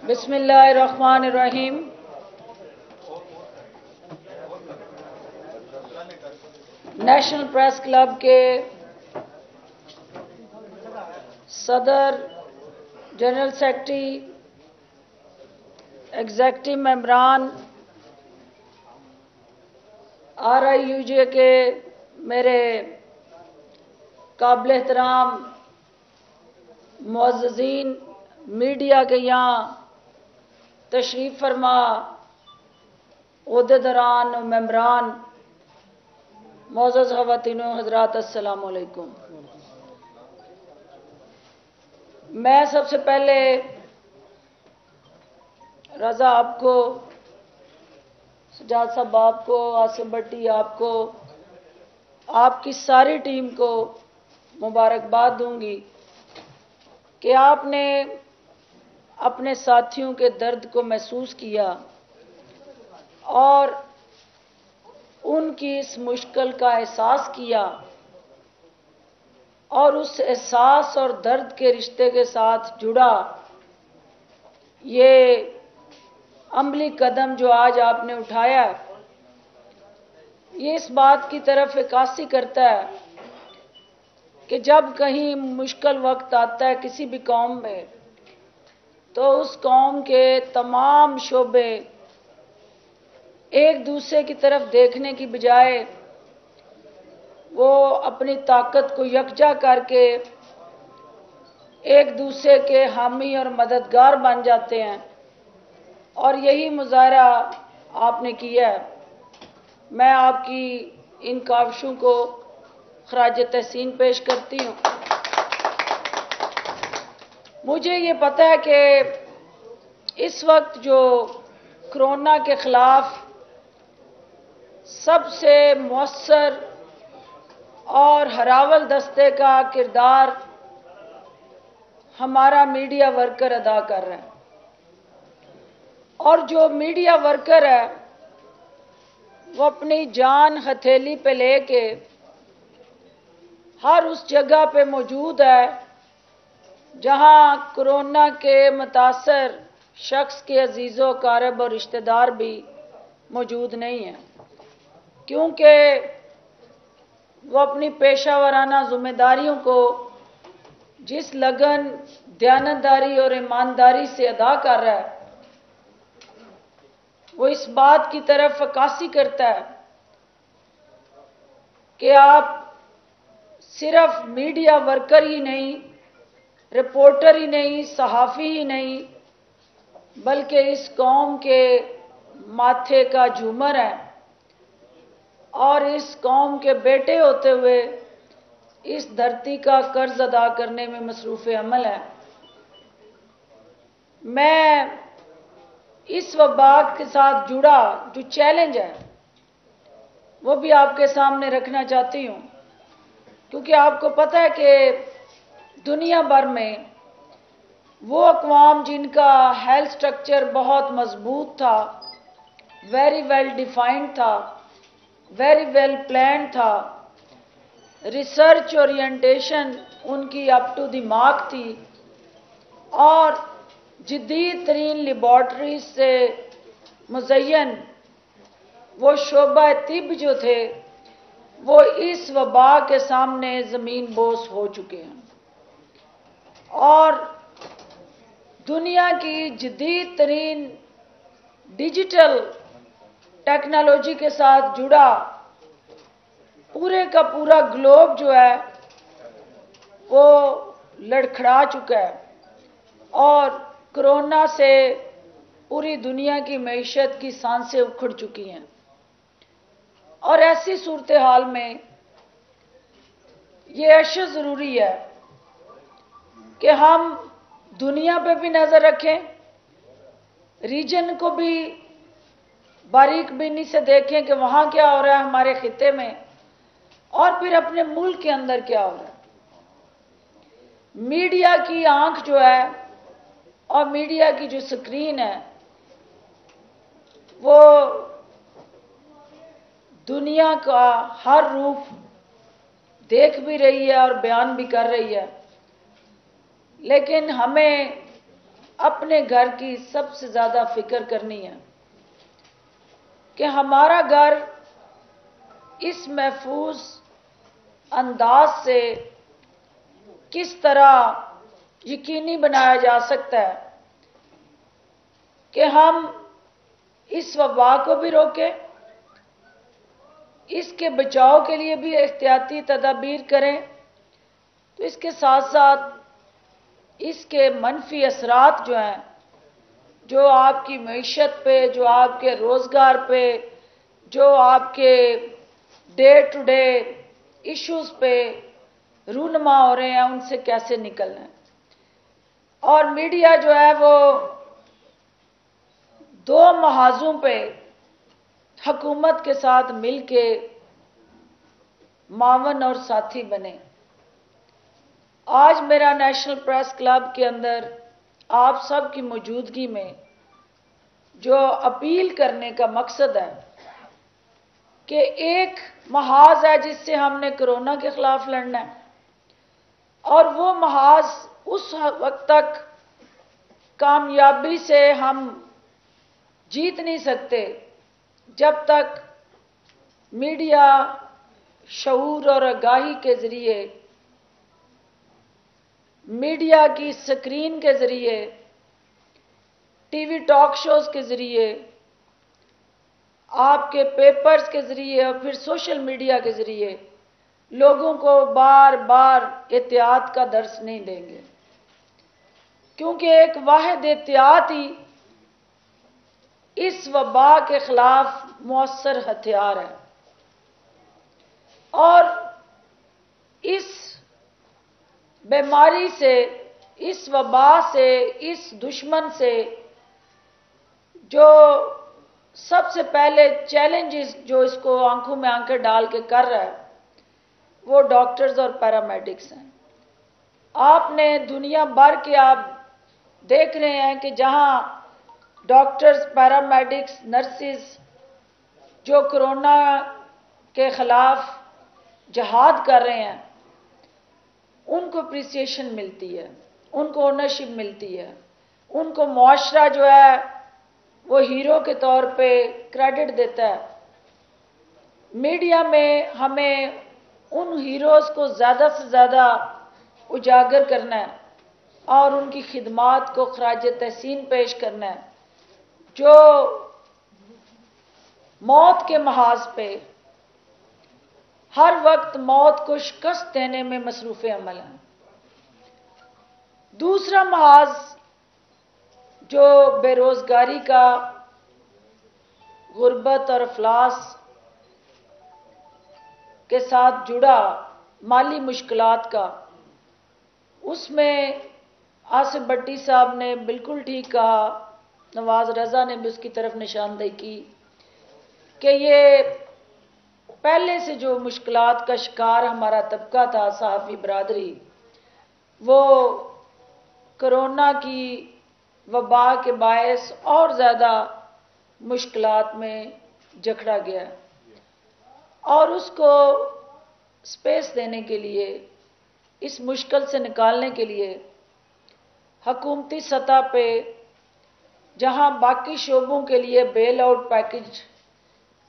बिस्मिल्लाहिर्रहमानिर्रहीम। National press club के सदर, जनरल सेक्रेटरी, एग्जेक्टिव मेंबरान, RIUJ के मेरे काबिल एहतराम मुअज़्ज़ज़ीन, मीडिया के यहाँ तशरीफ़ फरमा ओहदेदारान और मेंबरान, मुअज़्ज़ज़ ख़वातीनो हज़रात, अस्सलामु अलैकुम। मैं सबसे पहले रज़ा आपको, सजाद साहब आपको, आसिफ भट्टी आपको, आपकी सारी टीम को मुबारकबाद दूंगी कि आपने अपने साथियों के दर्द को महसूस किया और उनकी इस मुश्किल का एहसास किया और उस एहसास और दर्द के रिश्ते के साथ जुड़ा ये अमली कदम जो आज आपने उठाया, ये इस बात की तरफ इक्कासी करता है कि जब कहीं मुश्किल वक्त आता है किसी भी कौम में, तो उस कौम के तमाम शोबे एक दूसरे की तरफ देखने की बजाय वो अपनी ताकत को यकजा करके एक दूसरे के हामी और मददगार बन जाते हैं, और यही मुजाहरा आपने किया है। मैं आपकी इन काविशों को खराज तहसीन पेश करती हूँ। मुझे ये पता है कि इस वक्त जो कोरोना के खिलाफ सबसे मौसर और हरावल दस्ते का किरदार हमारा मीडिया वर्कर अदा कर रहा है, और जो मीडिया वर्कर है वो अपनी जान हथेली पे लेके हर उस जगह पे मौजूद है जहां कोरोना के मुतासर शख्स के अजीज़ो कारब और रिश्तेदार भी मौजूद नहीं हैं, क्योंकि वो अपनी पेशा वराना जिम्मेदारियों को जिस लगन, दयानतदारी और ईमानदारी से अदा कर रहा है, वो इस बात की तरफ इक्कासी करता है कि आप सिर्फ मीडिया वर्कर ही नहीं, रिपोर्टर ही नहीं, सहाफ़ी ही नहीं, बल्कि इस कौम के माथे का झूमर है और इस कौम के बेटे होते हुए इस धरती का कर्ज अदा करने में मसरूफ़ अमल है। मैं इस वबा के साथ जुड़ा जो चैलेंज है वो भी आपके सामने रखना चाहती हूँ, क्योंकि आपको पता है कि दुनिया भर में वो अक़वाम जिनका हेल्थ स्ट्रक्चर बहुत मजबूत था, वेरी वेल डिफाइंड था, वेरी वेल प्लान था, रिसर्च ओरिएंटेशन उनकी अप टू द मार्क थी, और जदीद तरीन लेबॉर्ट्रीज से मुज़य्यन वो शोबा तिब जो थे, वो इस वबा के सामने ज़मीन बोस हो चुके हैं, और दुनिया की जदीद तरीन डिजिटल टेक्नोलॉजी के साथ जुड़ा पूरे का पूरा ग्लोब जो है वो लड़खड़ा चुका है, और कोरोना से पूरी दुनिया की मईशत की सांसें उखड़ चुकी हैं। और ऐसी सूरत हाल में ये अशद ज़रूरी है कि हम दुनिया पे भी नज़र रखें, रीजन को भी बारीक बीनी से देखें कि वहाँ क्या हो रहा है हमारे खिते में, और फिर अपने मुल्क के अंदर क्या हो रहा है। मीडिया की आंख जो है और मीडिया की जो स्क्रीन है वो दुनिया का हर रूप देख भी रही है और बयान भी कर रही है, लेकिन हमें اپنے گھر کی سب سے زیادہ فکر کرنی ہے کہ ہمارا گھر اس محفوظ انداز سے کس طرح یقینی بنایا جا سکتا ہے کہ ہم اس وبا کو بھی روکیں، اس کے بچاؤ کے لیے بھی احتیاطی تدابیر کریں، تو اس کے ساتھ ساتھ اس کے منفی اثرات جو ہیں، جو آپ کی معیشت پہ، جو آپ کے روزگار پہ، جو آپ کے ڈے ٹو ڈے ایشوز پہ رونما ہو رہے ہیں، ان سے کیسے نکلنا ہے۔ اور میڈیا جو ہے وہ دو محاذوں پہ حکومت کے ساتھ مل کے معاون اور ساتھی بنے۔ آج میرا نیشنل پریس کلب کے اندر آپ سب کی موجودگی میں جو اپیل کرنے کا مقصد ہے کہ ایک محاذ ہے جس سے ہم نے کرونا کے خلاف لڑنا ہے، اور وہ محاذ اس وقت تک کامیابی سے ہم جیت نہیں سکتے جب تک میڈیا شعور اور آگاہی کے ذریعے، میڈیا کی سکرین کے ذریعے، ٹی وی ٹاک شوز کے ذریعے، آپ کے پیپرز کے ذریعے اور پھر سوشل میڈیا کے ذریعے لوگوں کو بار بار احتیاط کا درس نہیں دیں گے، کیونکہ ایک واحد احتیاط ہی اس وبا کے خلاف مؤثر ہتھیار ہے۔ اور اس بیماری سے، اس وبا سے، اس دشمن سے جو سب سے پہلے چیلنجز جو اس کو آنکھوں میں آنکھیں ڈال کے کر رہا ہے وہ ڈاکٹرز اور پیرامیڈکس ہیں۔ آپ نے دنیا بھر کے آپ دیکھ رہے ہیں کہ جہاں ڈاکٹرز، پیرامیڈکس، نرسز جو کرونا کے خلاف جہاد کر رہے ہیں، ان کو اپریسیشن ملتی ہے، ان کو اونرشپ ملتی ہے، ان کو معاشرہ جو ہے وہ ہیرو کے طور پہ کریڈٹ دیتا ہے۔ میڈیا میں ہمیں ان ہیروز کو زیادہ سے زیادہ اجاگر کرنا ہے اور ان کی خدمات کو خراج تحسین پیش کرنا ہے، جو موت کے محاذ پہ ہر وقت موت کو شکست دینے میں مصروف عمل ہیں۔ دوسرا محاذ جو بے روزگاری کا، غربت اور افلاس کے ساتھ جڑا مالی مشکلات کا، اس میں آصف بھٹی صاحب نے بالکل ٹھیک کہا، نواز رضا نے بھی اس کی طرف نشاندہی کی کہ یہ پہلے سے جو مشکلات کا شکار ہمارا طبقہ تھا، صحافی برادری، وہ کرونا کی وبا کے باعث اور زیادہ مشکلات میں جکڑا گیا، اور اس کو سپیس دینے کے لیے، اس مشکل سے نکالنے کے لیے حکومتی سطح پہ جہاں باقی شعبوں کے لیے بیل آؤٹ پیکج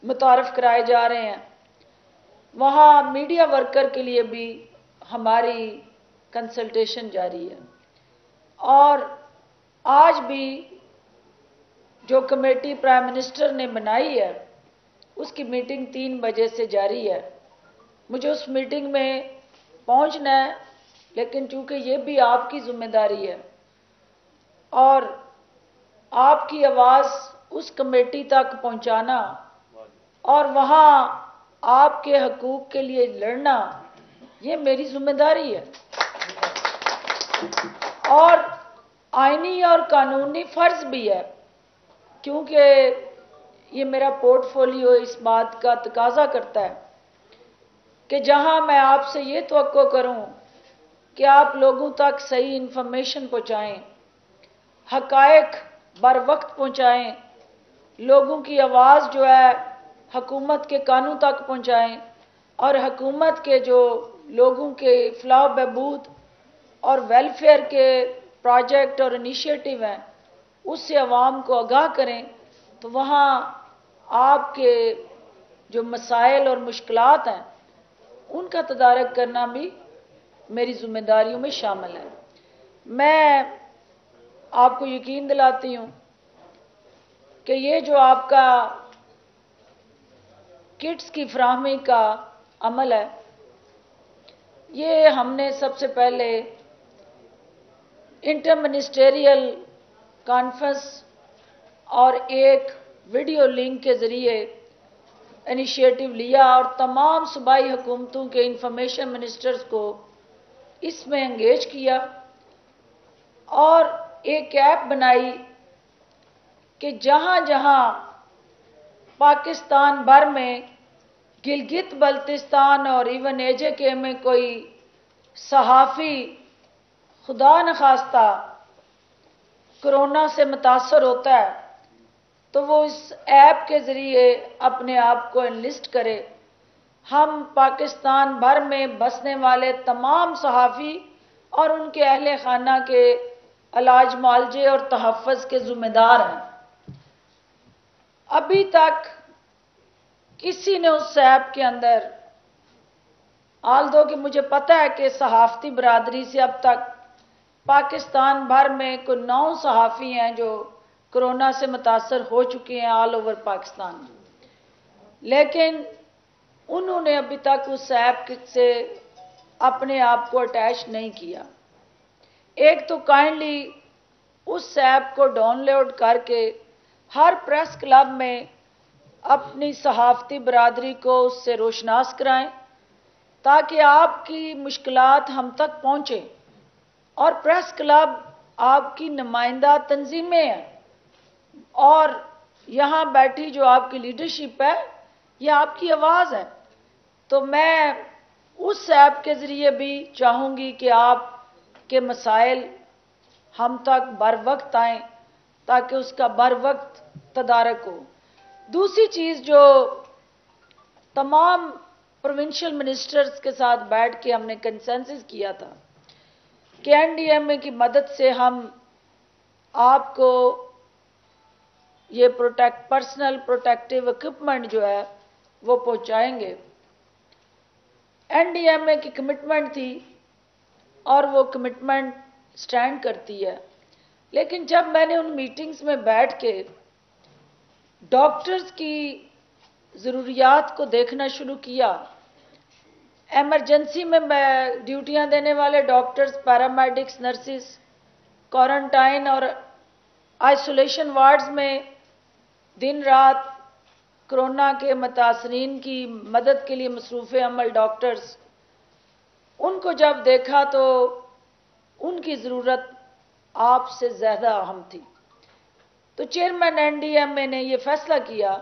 متعارف کرائے جا رہے ہیں، وہاں میڈیا ورکر کے لیے بھی ہماری کنسلٹیشن جاری ہے۔ اور آج بھی جو کمیٹی پرائم منسٹر نے بنائی ہے، اس کی میٹنگ 3 بجے سے جاری ہے۔ مجھے اس میٹنگ میں پہنچنا ہے، لیکن چونکہ یہ بھی آپ کی ذمہ داری ہے اور آپ کی آواز اس کمیٹی تک پہنچانا اور وہاں آپ کے حقوق کے لیے لڑنا، یہ میری ذمہ داری ہے اور آئینی اور قانونی فرض بھی ہے، کیونکہ یہ میرا پورٹ فولیو اس بات کا تقاضا کرتا ہے کہ جہاں میں آپ سے یہ توقع کروں کہ آپ لوگوں تک صحیح انفارمیشن پہنچائیں، حقائق بر وقت پہنچائیں، لوگوں کی آواز جو ہے حکومت کے کانوں تک پہنچائیں، اور حکومت کے جو لوگوں کے فلاح و بہبود اور ویلفیئر کے प्रोजेक्ट और इनिशिएटिव हैं उससे आवाम को आगाह करें, तो वहाँ आपके जो मसाइल और मुश्किलात हैं उनका तदारक करना भी मेरी जिम्मेदारियों में शामिल है। मैं आपको यकीन दिलाती हूँ कि ये जो आपका किट्स की फराहमी का अमल है, ये हमने सबसे पहले इंटर मिनिस्टेरियल कॉन्फ्रेंस और एक वीडियो लिंक के ज़रिए इनिशिएटिव लिया और तमाम सूबाई हुकूमतों के इंफॉर्मेशन मिनिस्टर्स को इसमें एंगेज किया और एक ऐप बनाई कि जहां जहां पाकिस्तान भर में गिलगित बल्तिस्तान और इवन AJK में कोई सहाफ़ी खुदा न खास्ता कोरोना से मुतासर होता है तो वो इस ऐप के ज़रिए अपने आप को एनलिस्ट करे। हम पाकिस्तान भर में बसने वाले तमाम सहाफ़ी और उनके अहले खाना के इलाज मुआलजे और तहफ़्फ़ुज़ के ज़िम्मेदार हैं। अभी तक किसी ने उस ऐप के अंदर, आल्दो कि मुझे पता है कि सहाफ़ती बरादरी से अब तक पाकिस्तान भर में कोई 9 सहाफ़ी हैं जो कोरोना से मुतासर हो चुके हैं ऑल ओवर पाकिस्तान, लेकिन उन्होंने अभी तक उस ऐप से अपने आप को अटैच नहीं किया। एक तो काइंडली उस ऐप को डाउनलोड करके हर प्रेस क्लब में अपनी सहाफ़ती बरादरी को उससे रोशनास कराएं ताकि आपकी मुश्किलात हम तक पहुँचें। और प्रेस क्लब आपकी नुमाइंदा तंजीमें हैं और यहाँ बैठी जो आपकी लीडरशिप है ये आपकी आवाज़ है। तो मैं उस ऐप के ज़रिए भी चाहूँगी कि आपके मसाइल हम तक बर वक्त आएँ ताकि उसका बर वक्त तदारक हो। दूसरी चीज़ जो तमाम प्रोविंशियल मिनिस्टर्स के साथ बैठ के हमने कंसेंसस किया था कि NDMA की मदद से हम आपको ये पर्सनल प्रोटेक्टिव इक्विपमेंट जो है वो पहुंचाएंगे। NDMA की कमिटमेंट थी और वो कमिटमेंट स्टैंड करती है, लेकिन जब मैंने उन मीटिंग्स में बैठ के डॉक्टर्स की ज़रूरियात को देखना शुरू किया, एमरजेंसी में ड्यूटियां देने वाले डॉक्टर्स, पैरामेडिक्स, नर्सिस, क्वारंटाइन और आइसोलेशन वार्ड्स में दिन रात कोरोना के मुतासरीन की मदद के लिए मसरूफ़ अमल डॉक्टर्स, उनको जब देखा तो उनकी ज़रूरत आपसे ज़्यादा अहम थी। तो चेयरमैन NDMA ने ये फैसला किया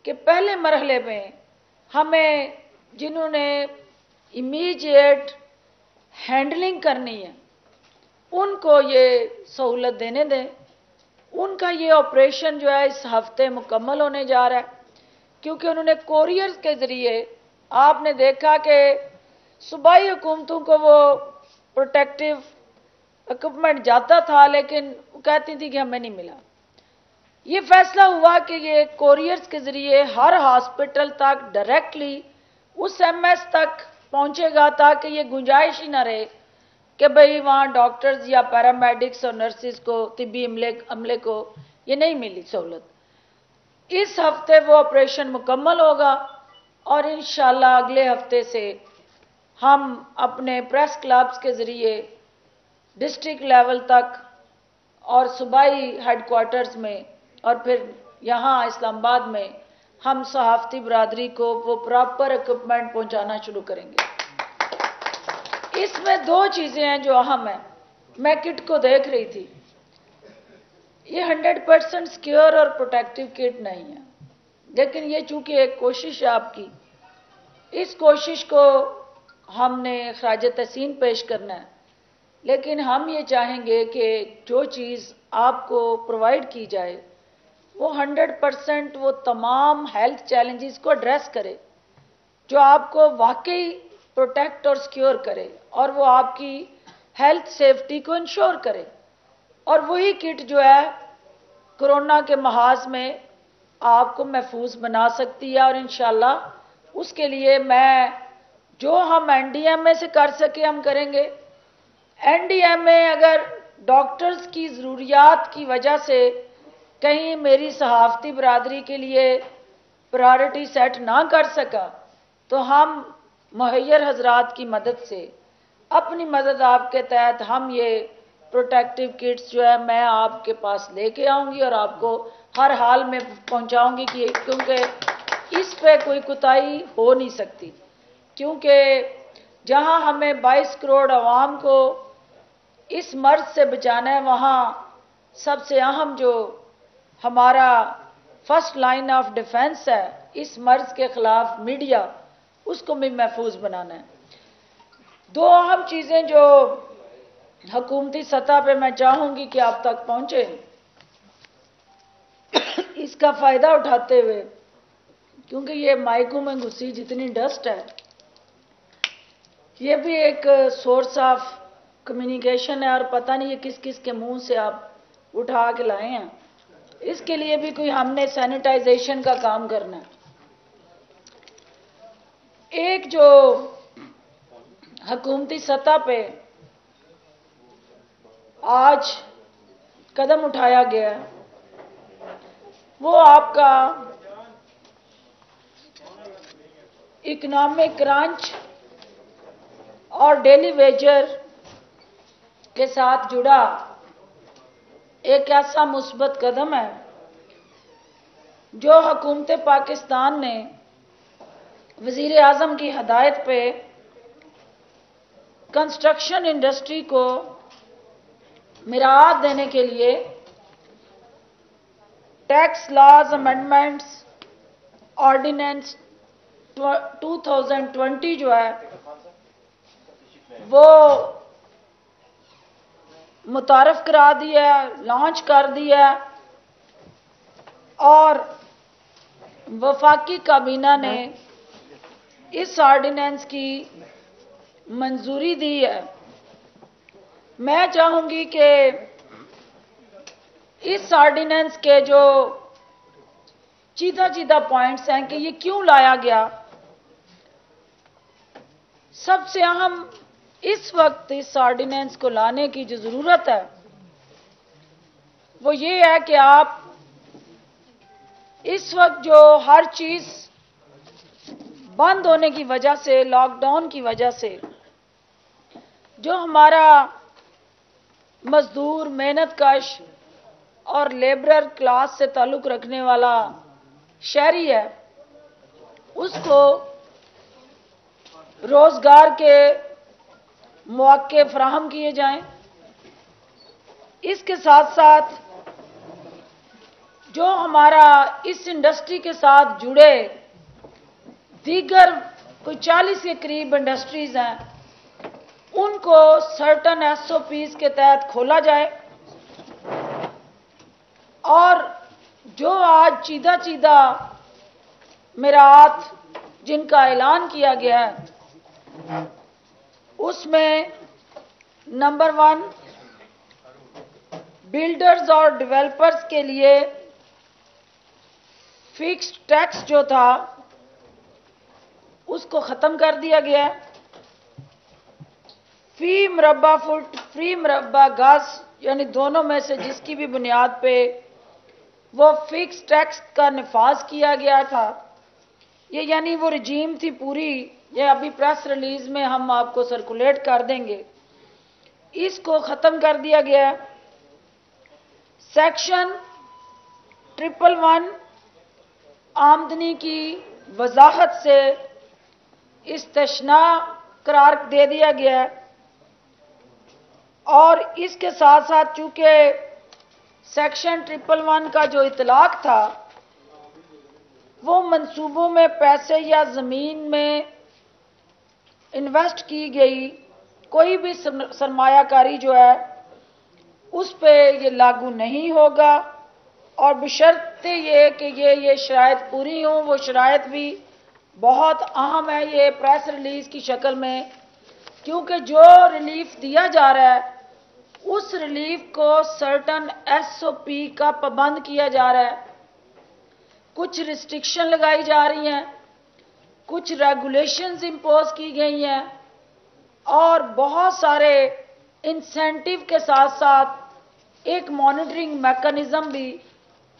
कि पहले मरहले में हमें जिन्होंने इमीडिएट हैंडलिंग करनी है उनको ये सहूलत देने दें। उनका ये ऑपरेशन जो है इस हफ्ते मुकम्मल होने जा रहा है, क्योंकि उन्होंने कोरियर के ज़रिए, आपने देखा कि सूबाई हुकूमतों को वो प्रोटेक्टिव इक्विपमेंट जाता था लेकिन वो कहती थी कि हमें नहीं मिला। ये फैसला हुआ कि ये कोरियर्स के ज़रिए हर हॉस्पिटल तक डायरेक्टली उस MS तक पहुंचेगा ताकि ये गुंजाइश ही ना रहे कि भाई वहाँ डॉक्टर्स या पैरामेडिक्स और नर्सिस को, तिब्बी अमले को ये नहीं मिली सहूलत। इस हफ्ते वो ऑपरेशन मुकम्मल होगा और इंशाल्लाह अगले हफ्ते से हम अपने प्रेस क्लब्स के ज़रिए डिस्ट्रिक्ट लेवल तक और सूबाई हेडक्वार्टर्स में और फिर यहाँ इस्लामाबाद में हम सहाफ़ती बरादरी को वो प्रॉपर इक्विपमेंट पहुँचाना शुरू करेंगे। इसमें 2 चीज़ें हैं जो अहम हैं। मैं किट को देख रही थी, ये 100% सिक्योर और प्रोटेक्टिव किट नहीं है, लेकिन ये चूंकि एक कोशिश है आपकी, इस कोशिश को हमने खराज तहसीन पेश करना है। लेकिन हम ये चाहेंगे कि जो चीज़ आपको प्रोवाइड की जाए वो 100% वो तमाम हेल्थ चैलेंजेस को एड्रेस करे, जो आपको वाकई प्रोटेक्ट और सिक्योर करे और वो आपकी हेल्थ सेफ्टी को इंश्योर करे। اور وہی کٹ جو ہے کورونا کے محاذ میں آپ کو محفوظ بنا سکتی ہے، اور انشاءاللہ اس کے لیے میں جو ہم این ڈی ایم اے سے کر سکے ہم کریں گے۔ این ڈی ایم اے اگر ڈاکٹرز کی ضروریات کی وجہ سے کہیں میری صحافتی برادری کے لیے پرائرٹی سیٹ نہ کر سکا تو ہم مہیر حضرات کی مدد سے اپنی مدد آپ کے تحت ہم یہ پروٹیکٹیو کٹس جو ہے میں آپ کے پاس لے کے آؤں گی اور آپ کو ہر حال میں پہنچاؤں گی، کیونکہ اس پہ کوئی کوتاہی ہو نہیں سکتی، کیونکہ جہاں ہمیں 22 کروڑ عوام کو اس مرض سے بچانا ہے، وہاں سب سے اہم جو ہمارا فرسٹ لائن آف ڈیفنس ہے اس مرض کے خلاف میڈیا، اس کو بھی محفوظ بنانا ہے۔ دو اہم چیزیں جو حکومتی سطح پہ میں چاہوں گی کہ آپ تک پہنچے، اس کا فائدہ اٹھاتے ہوئے، کیونکہ یہ مائکوں میں گھسی جتنی ڈسٹ ہے، یہ بھی ایک سورس آف کمیونیکیشن ہے اور پتہ نہیں یہ کس کس کے منہ سے آپ اٹھا کے لائے ہیں، اس کے لیے بھی کوئی ہم نے سینیٹائزیشن کا کام کرنا ہے۔ ایک جو حکومتی سطح پہ آج قدم اٹھایا گیا ہے وہ آپ کا اکنامک کرانچ اور ڈیلی ویجر کے ساتھ جڑا ایک ایسا مثبت قدم ہے جو حکومت پاکستان نے وزیر اعظم کی ہدایت پہ کنسٹرکشن انڈسٹری کو مراعات دینے کے لیے ٹیکس لاز امینڈمنٹس آرڈیننس 2020 جو ہے وہ متعارف کرا دیا ہے، لانچ کر دیا ہے، اور وفاقی کابینہ نے اس آرڈیننس کی منظوری دی ہے۔ میں چاہوں گی کہ اس آرڈیننس کے جو چیدہ پوائنٹس ہیں کہ یہ کیوں لایا گیا، سب سے اہم اس وقت اس آرڈیننس کو لانے کی جو ضرورت ہے وہ یہ ہے کہ آپ اس وقت جو ہر چیز بند ہونے کی وجہ سے، لاک ڈاؤن کی وجہ سے، جو ہمارا مزدور، محنت کش اور لیبرر کلاس سے تعلق رکھنے والا شہری ہے، اس کو روزگار کے مواقع فراہم کیے جائیں۔ اس کے ساتھ ساتھ جو ہمارا اس انڈسٹری کے ساتھ جڑے دیگر کوئی 40 کے قریب انڈسٹریز ہیں، ان کو سرٹن ایس او پیز کے تحت کھولا جائے، اور جو آج چیدہ مراعات جن کا اعلان کیا گیا ہے اس میں نمبر 1 بلڈرز اور ڈیولپرز کے لیے فکس ٹیکس جو تھا اس کو ختم کر دیا گیا ہے۔ فی مربع فٹ، فی مربع گز، یعنی دونوں میں سے جس کی بھی بنیاد پہ وہ فکس ٹیکس کا نفاذ کیا گیا تھا، یہ یعنی وہ رجیم تھی پوری، یہ ابھی پریس ریلیز میں ہم آپ کو سرکولیٹ کر دیں گے، اس کو ختم کر دیا گیا۔ سیکشن 111 آمدنی کی وضاحت سے استثناء قرار دے دیا گیا ہے، اور اس کے ساتھ ساتھ چونکہ سیکشن 111 کا جو اطلاق تھا وہ منصوبوں میں پیسے یا زمین میں انویسٹ کی گئی کوئی بھی سرمایہ کاری جو ہے اس پہ یہ لاگو نہیں ہوگا، اور بشرط یہ کہ یہ شرائط پوری ہوں۔ وہ شرائط بھی بہت اہم ہے یہ پریس ریلیز کی شکل میں، کیونکہ جو ریلیف دیا جا رہا ہے उस रिलीफ को सर्टन एसओपी का पाबंद किया जा रहा है, कुछ रिस्ट्रिक्शन लगाई जा रही हैं, कुछ रेगुलेशंस इंपोज की गई हैं और बहुत सारे इंसेंटिव के साथ साथ एक मॉनिटरिंग मैकेनिज्म भी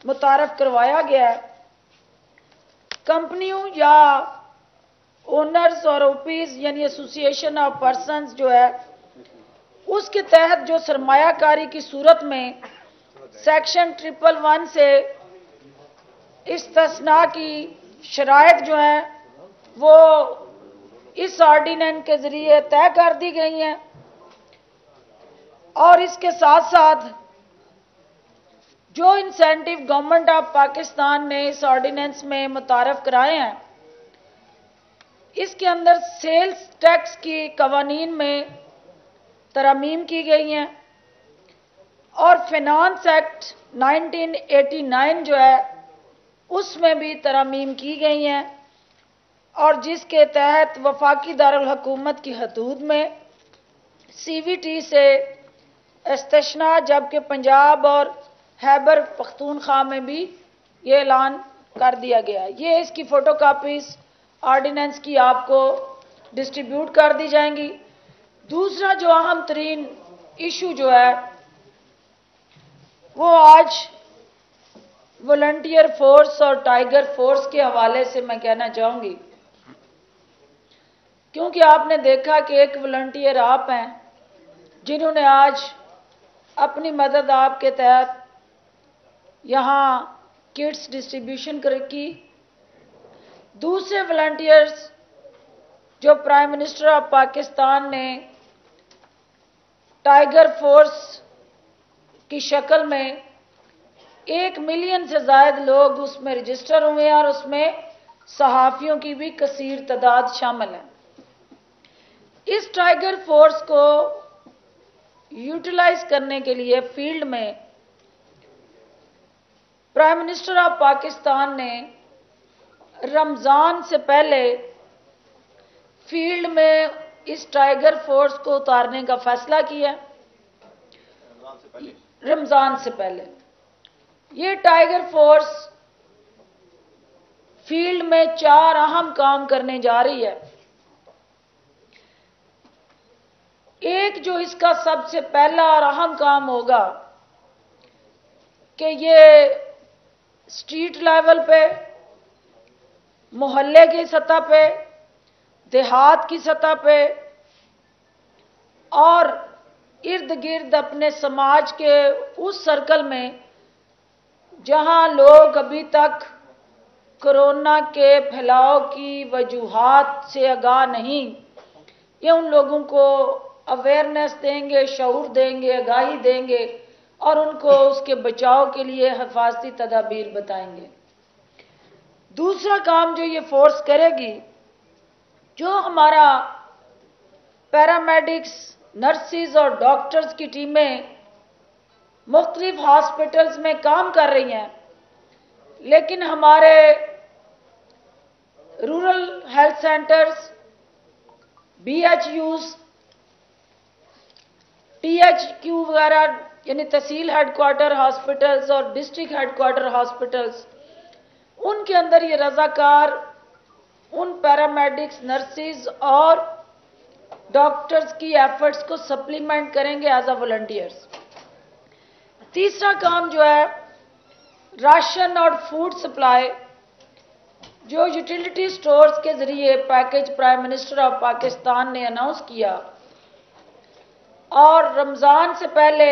मुतारफ करवाया गया है। कंपनियों या ओनर्स और ओपीज यानी एसोसिएशन ऑफ पर्सन्स जो है, उसके तहत जो सरमायाकारी की सूरत में सेक्शन 111 से इस्तिस्ना की शराइत जो है वो इस ऑर्डिनेंस के जरिए तय कर दी गई हैं और इसके साथ साथ जो इंसेंटिव गवर्नमेंट ऑफ पाकिस्तान ने इस ऑर्डिनेंस में मुतारफ कराए हैं, इसके अंदर सेल्स टैक्स की कवानीन में तरमीम की गई हैं और फाइनेंस एक्ट 1989 जो है उसमें भी तरमीम की गई हैं और जिसके तहत वफाकी दारुल हुकूमत की हदूद में सीवीटी से इस्तिस्ना, जबकि पंजाब और खैबर पख्तूनख्वा में भी ये ऐलान कर दिया गया है। ये इसकी फोटो कापीज ऑर्डिनेंस की आपको डिस्ट्रीब्यूट कर दी जाएंगी। दूसरा जो अहम तरीन इशू जो है वो आज वॉलंटियर फोर्स और टाइगर फोर्स के हवाले से मैं कहना चाहूंगी, क्योंकि आपने देखा कि एक वॉलंटियर आप हैं जिन्होंने आज अपनी मदद आपके तहत यहाँ किट्स डिस्ट्रीब्यूशन की। दूसरे वॉलंटियर्स जो प्राइम मिनिस्टर ऑफ पाकिस्तान ने टाइगर फोर्स की शक्ल में 1 मिलियन से ज्यादा लोग उसमें रजिस्टर हुए हैं और उसमें सहाफियों की भी कसीर तादाद शामिल है। इस टाइगर फोर्स को यूटिलाइज करने के लिए फील्ड में प्राइम मिनिस्टर ऑफ पाकिस्तान ने रमजान से पहले फील्ड में इस टाइगर फोर्स को उतारने का फैसला किया। रमजान से पहले ये टाइगर फोर्स फील्ड में 4 अहम काम करने जा रही है। एक जो इसका सबसे पहला और अहम काम होगा कि ये स्ट्रीट लेवल पे, मोहल्ले की सतह पे, देहात की सतह पे और इर्द गिर्द अपने समाज के उस सर्कल में जहां लोग अभी तक कोरोना के फैलाव की वजूहात से आगाह नहीं, ये उन लोगों को अवेयरनेस देंगे, शऊर देंगे, आगाही देंगे और उनको उसके बचाव के लिए हिफाजती तदाबीर बताएंगे। दूसरा काम जो ये फोर्स करेगी, जो हमारा पैरामेडिक्स, नर्सिस और डॉक्टर्स की टीमें मुख्तलिफ हॉस्पिटल्स में काम कर रही हैं, लेकिन हमारे rural health centres, BHUs, THQ वगैरह यानी तहसील हेडक्वार्टर हॉस्पिटल्स और डिस्ट्रिक्ट हेडक्वार्टर हॉस्पिटल्स, उनके अंदर ये रजाकार उन पैरामेडिक्स, नर्सिस और डॉक्टर्स की एफर्ट्स को सप्लीमेंट करेंगे एज अ वॉलंटियर्स। तीसरा काम जो है राशन और फूड सप्लाई, जो यूटिलिटी स्टोर्स के जरिए package prime minister of Pakistan ने अनाउंस किया और रमजान से पहले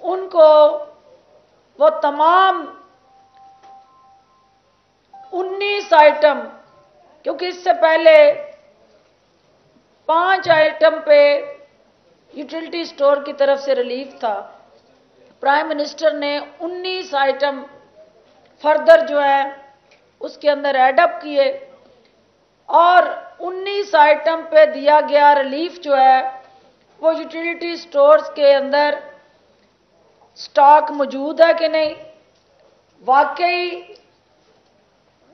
उनको वो तमाम 19 आइटम, क्योंकि इससे पहले 5 आइटम पे यूटिलिटी स्टोर की तरफ से रिलीफ था, प्राइम मिनिस्टर ने 19 आइटम फर्दर जो है उसके अंदर एडअप किए और 19 आइटम पे दिया गया रिलीफ जो है वो यूटिलिटी स्टोर्स के अंदर स्टॉक मौजूद है कि नहीं, वाकई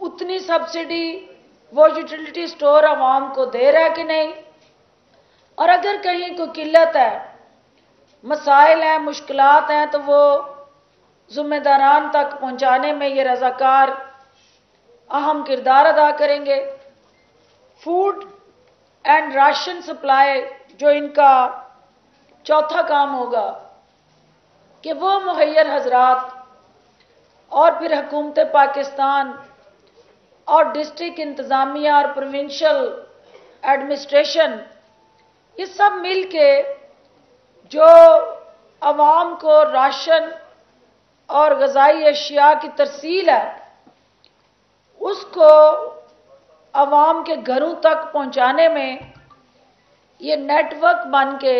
उतनी सब्सिडी वो यूटिलिटी स्टोर आवाम को दे रहा है कि नहीं, और अगर कहीं कोई किल्लत है मसाइल हैं, मुश्किलात हैं, तो वो ज़िम्मेदारान तक पहुंचाने में ये रज़ाकार अहम किरदार अदा करेंगे। फूड एंड राशन सप्लाई जो इनका चौथा काम होगा कि वो मुहैयर हजरात और फिर हुकूमत पाकिस्तान और डिस्ट्रिक्ट इंतज़ामिया और प्रोविंशियल एडमिनिस्ट्रेशन ये सब मिल के जो आवाम को राशन और ग़िज़ाई अशिया की तरसील है उसको आवाम के घरों तक पहुंचाने में ये नेटवर्क बन के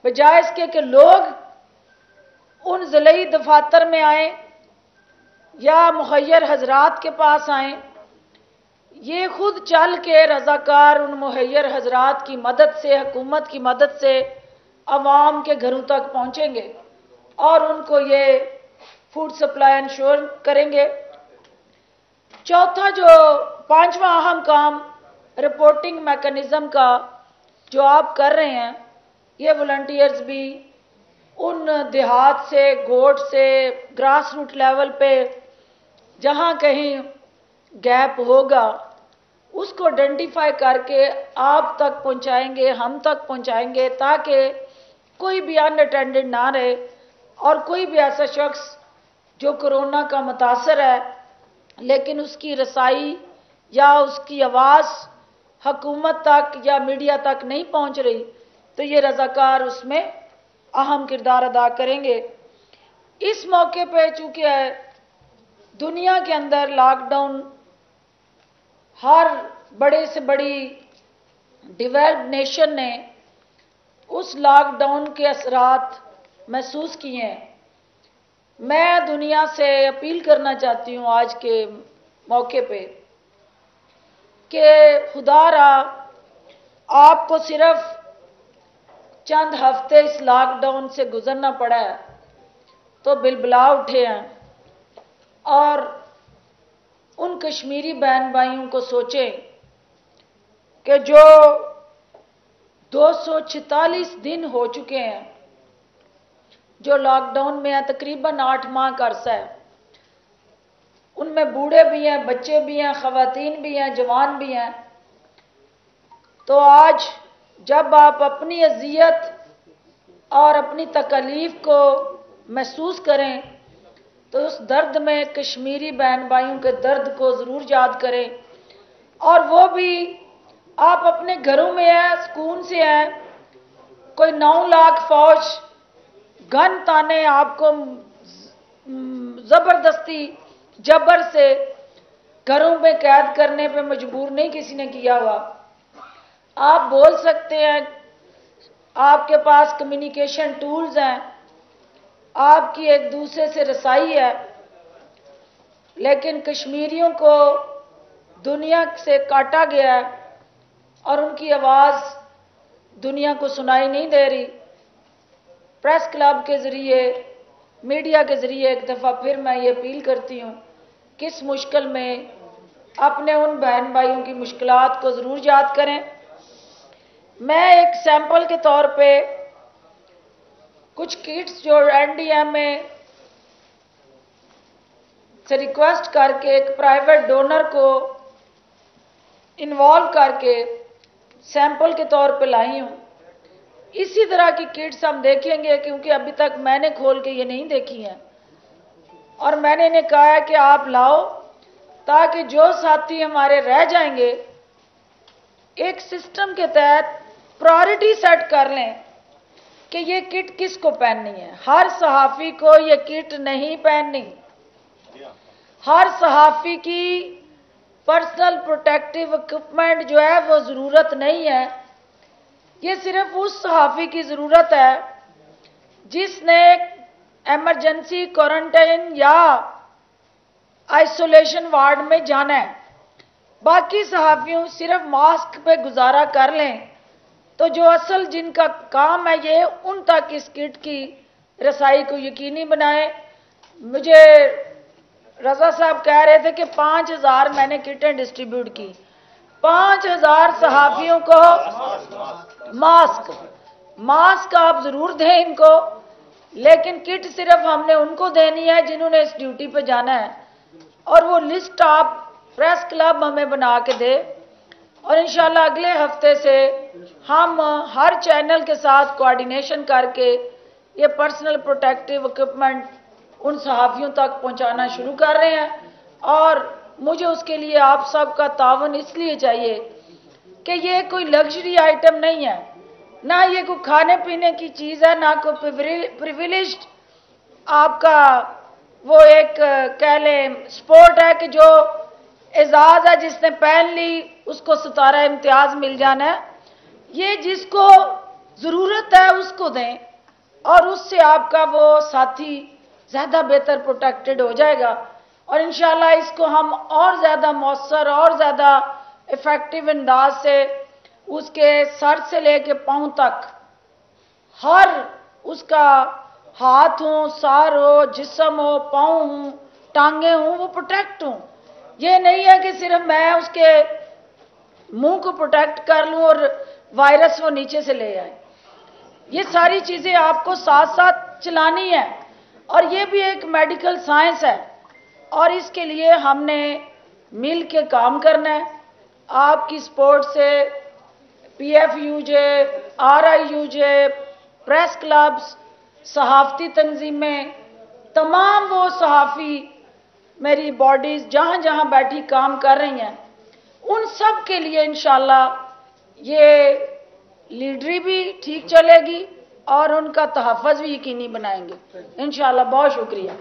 बजाय इसके कि लोग उन ज़िलई दफातर में आएँ या मुहैयर हजरात के पास आएँ, ये खुद चल के रज़ाकार उन मुहैयर हजरात की मदद से, हुकूमत की मदद से आवाम के घरों तक पहुँचेंगे और उनको ये फूड सप्लाई इंश्योर करेंगे। चौथा जो पांचवा अहम काम रिपोर्टिंग मैकेनिज़्म का जो आप कर रहे हैं, ये वॉलंटियर्स भी उन देहात से, गोट से, ग्रास रूट लेवल पे जहाँ कहीं गैप होगा उसको आइडेंटिफाई करके आप तक पहुँचाएंगे, हम तक पहुँचाएंगे, ताकि कोई भी अनअटेंडेड ना रहे और कोई भी ऐसा शख्स जो कोरोना का मुतासर है लेकिन उसकी रसाई या उसकी आवाज़ हुकूमत तक या मीडिया तक नहीं पहुँच रही, तो ये रज़ाकार उसमें अहम किरदार अदा करेंगे। इस मौके पे चूँकि दुनिया के अंदर लॉकडाउन हर बड़े से बड़ी डेवलप्ड नेशन ने उस लॉकडाउन के असरात महसूस किए हैं, मैं दुनिया से अपील करना चाहती हूँ आज के मौके पे कि खुदारा आपको सिर्फ चंद हफ्ते इस लॉकडाउन से गुजरना पड़ा है तो बिलबिला उठे हैं और उन कश्मीरी बहन भाइयों को सोचें कि जो 246 दिन हो चुके हैं जो लॉकडाउन में है, तकरीबन 8 माह का अरसा है, उनमें बूढ़े भी हैं, बच्चे भी हैं, ख़वातीन भी हैं, जवान भी हैं। तो आज जब आप अपनी अज़ियत और अपनी तकलीफ़ को महसूस करें तो उस दर्द में कश्मीरी बहन भाइयों के दर्द को ज़रूर याद करें, और वो भी आप अपने घरों में हैं, सुकून से हैं, कोई 9 लाख फौज गन ताने आपको ज़बरदस्ती जबर से घरों में कैद करने पे मजबूर नहीं किसी ने किया हुआ। आप बोल सकते हैं, आपके पास कम्युनिकेशन टूल्स हैं, आपकी एक दूसरे से रसाई है, लेकिन कश्मीरियों को दुनिया से काटा गया है और उनकी आवाज़ दुनिया को सुनाई नहीं दे रही। प्रेस क्लब के ज़रिए, मीडिया के ज़रिए एक दफ़ा फिर मैं ये अपील करती हूँ कि इस मुश्किल में अपने उन बहन भाइयों की मुश्किलात को ज़रूर याद करें। मैं एक सैंपल के तौर पे कुछ किट्स जो एनडीएम में से रिक्वेस्ट करके एक प्राइवेट डोनर को इन्वॉल्व करके सैंपल के तौर पे लाई हूँ। इसी तरह की किट्स हम देखेंगे, क्योंकि अभी तक मैंने खोल के ये नहीं देखी हैं, और मैंने इन्हें कहा है कि आप लाओ ताकि जो साथी हमारे रह जाएंगे एक सिस्टम के तहत प्रायोरिटी सेट कर लें कि ये किट किसको पहननी है। हर सहाफ़ी को ये किट नहीं पहननी, हर सहाफ़ी की पर्सनल प्रोटेक्टिव इक्विपमेंट जो है वो ज़रूरत नहीं है। ये सिर्फ उस सहाफ़ी की ज़रूरत है जिसने एमरजेंसी क्वारंटाइन या आइसोलेशन वार्ड में जाना है। बाकी सहाफ़ियों सिर्फ मास्क पे गुजारा कर लें तो जो असल जिनका काम है ये उन तक इस किट की रसाई को यकीनी बनाएं। मुझे रज़ा साहब कह रहे थे कि 5000 मैंने किटें डिस्ट्रीब्यूट की, 5000 सहाफ़ियों को मास्क, मास्क आप जरूर दें इनको, लेकिन किट सिर्फ हमने उनको देनी है जिन्होंने इस ड्यूटी पे जाना है, और वो लिस्ट आप प्रेस क्लब हमें बना के दे, और इंशाल्लाह अगले हफ्ते से हम हर चैनल के साथ कोऑर्डिनेशन करके ये पर्सनल प्रोटेक्टिव इक्विपमेंट उन सहाफ़ियों तक पहुंचाना शुरू कर रहे हैं। और मुझे उसके लिए आप सबका तावन इसलिए चाहिए कि ये कोई लग्जरी आइटम नहीं है, ना ये कोई खाने पीने की चीज़ है, ना कोई प्रिविलेज्ड आपका वो एक कह लें स्पोर्ट है कि जो एजाज है जिसने पहन ली उसको सितारा इम्तियाज मिल जाना है। ये जिसको ज़रूरत है उसको दें, और उससे आपका वो साथी ज़्यादा बेहतर प्रोटेक्टेड हो जाएगा, और इंशाल्लाह इसको हम और ज़्यादा मौसर और ज़्यादा इफ़ेक्टिव अंदाज से उसके सर से लेके पाँव तक हर उसका हाथ हो, सर हो, जिस्म हो, पाँव हो, टांगे हों, वो प्रोटेक्ट हों। ये नहीं है कि सिर्फ मैं उसके मुंह को प्रोटेक्ट कर लूं और वायरस वो नीचे से ले आए। ये सारी चीज़ें आपको साथ साथ चलानी है, और ये भी एक मेडिकल साइंस है, और इसके लिए हमने मिल के काम करना है। आपकी सपोर्ट से PFUJ, RIUJ, प्रेस क्लब्स, सहाफ़ती तंजीमें, तमाम वो सहाफ़ी मेरी बॉडीज़ जहाँ जहाँ बैठी काम कर रही हैं, उन सब के लिए इंशाल्लाह ये लीडरी भी ठीक चलेगी और उनका तहफ़्फ़ुज़ भी यकीनी बनाएंगे इंशाल्लाह। बहुत शुक्रिया।